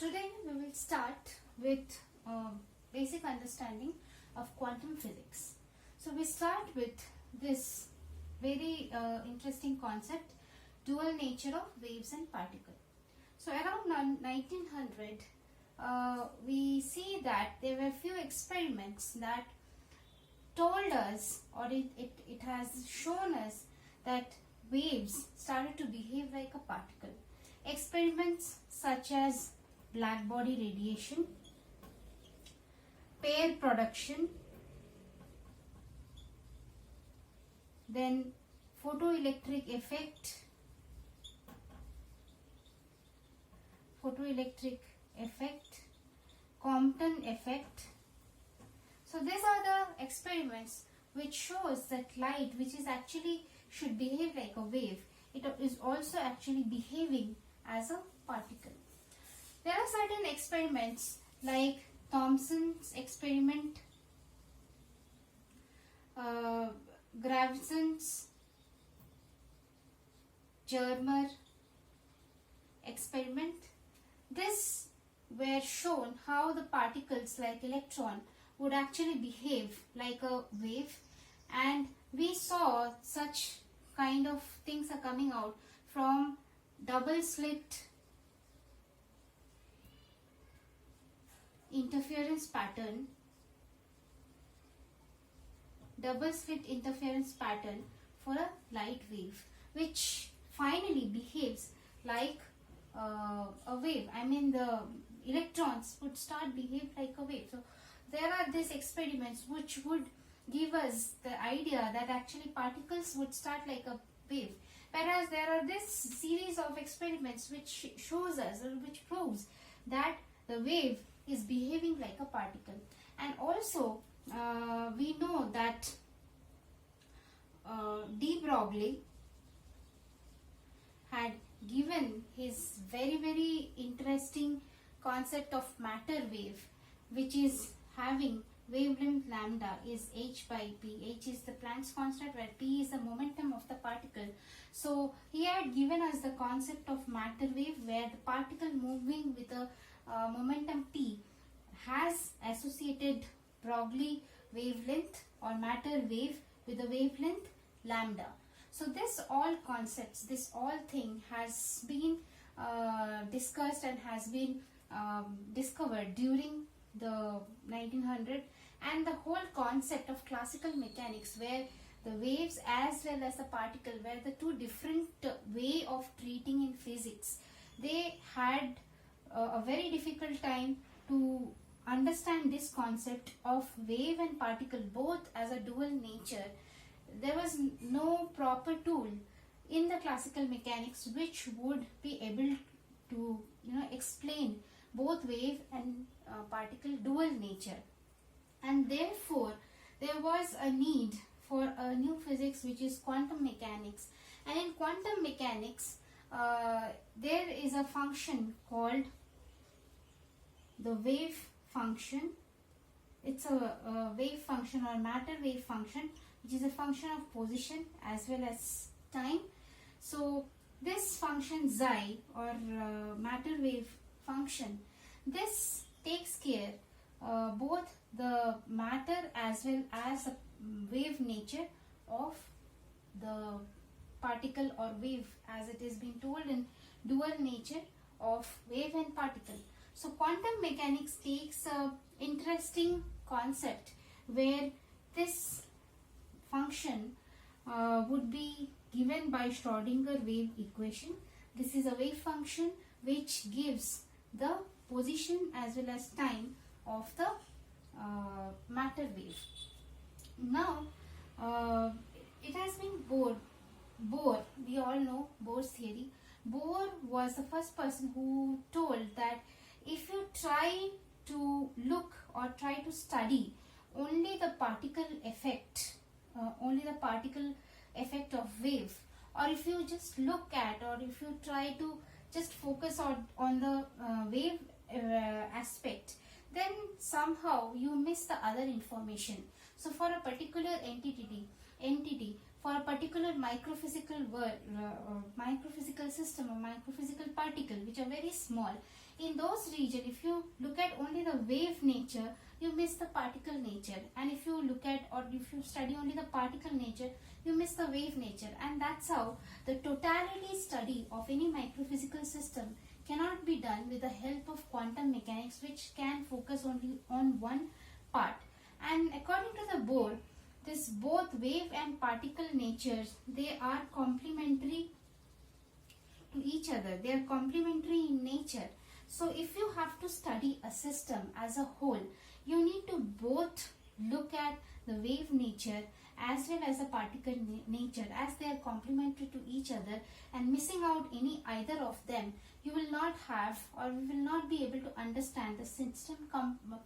Today we will start with basic understanding of quantum physics. So we start with this very interesting concept, dual nature of waves and particles. So around 1900 we see that there were few experiments that told us, or it has shown us, that waves started to behave like a particle. Experiments such as black body radiation, pair production, then photoelectric effect, Compton effect. So these are the experiments which shows that light, which is actually should behave like a wave, it is also actually behaving as a particle. There are certain experiments like Thomson's experiment, Gravson's Germer experiment. This were shown how the particles like electron would actually behave like a wave, and we saw such kind of things are coming out from double slit interference pattern for a light wave, which finally behaves like a wave. I mean, the electrons would start behave like a wave. So there are these experiments which would give us the idea that actually particles would start like a wave, whereas there are this series of experiments which shows us, or which proves, that the wave is behaving like a particle. And also we know that de Broglie had given his very interesting concept of matter wave, which is having wavelength lambda is h by p. H is the Planck's constant, where p is the momentum of the particle. So he had given us the concept of matter wave, where the particle moving with a momentum p has associated Broglie wavelength or matter wave with the wavelength lambda. So this all concepts, this all thing has been discussed and has been discovered during the 1900, and the whole concept of classical mechanics, where the waves as well as the particle were the two different way of treating in physics. They had a very difficult time to understand this concept of wave and particle both as a dual nature. There was no proper tool in the classical mechanics which would be able to explain both wave and particle dual nature, and therefore there was a need for a new physics, which is quantum mechanics. And in quantum mechanics there is a function called the wave function. It's a wave function or matter wave function, which is a function of position as well as time. So this function xi, or matter wave function, this takes care both the matter as well as the wave nature of the particle or wave, as it is being told in dual nature of wave and particle. So quantum mechanics takes a interesting concept where this function would be given by Schrodinger wave equation. This is a wave function which gives the position as well as time of the matter wave. Now it has been Bohr, we all know Bohr's theory. Bohr was the first person who told that if you try to look or try to study only the particle effect of wave, or if you just look at, or if you try to just focus on the wave aspect, then somehow you miss the other information. So for a particular entity, for a particular microphysical system or microphysical particle which are very small. In those regions, if you look at only the wave nature, you miss the particle nature, and if you look at or if you study only the particle nature, you miss the wave nature. And that's how the totality study of any microphysical system cannot be done with the help of quantum mechanics, which can focus only on one part. And according to the board, this both wave and particle natures, they are complementary to each other. They are complementary in nature. So if you have to study a system as a whole, you need to both look at the wave nature as well as the particle nature, as they are complementary to each other, and missing out any either of them, you will not have or we will not be able to understand the system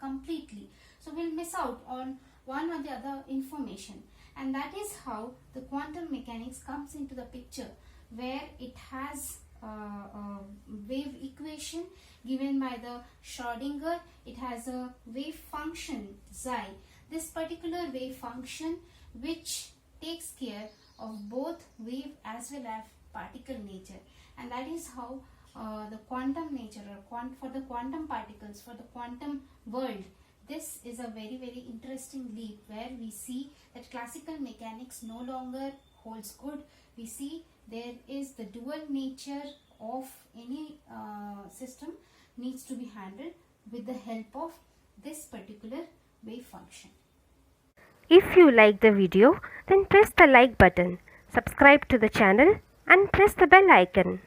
completely. So we'll miss out on one or the other information, and that is how the quantum mechanics comes into the picture, where it has a wave equation given by the Schrodinger. It has a wave function psi. This particular wave function which takes care of both wave as well as particle nature, and that is how the quantum nature or for the quantum particles, for the quantum world, this is a very very interesting leap, where we see that classical mechanics no longer holds good. We see there is the dual nature of any system needs to be handled with the help of this particular wave function. If you like the video, then press the like button, subscribe to the channel and press the bell icon.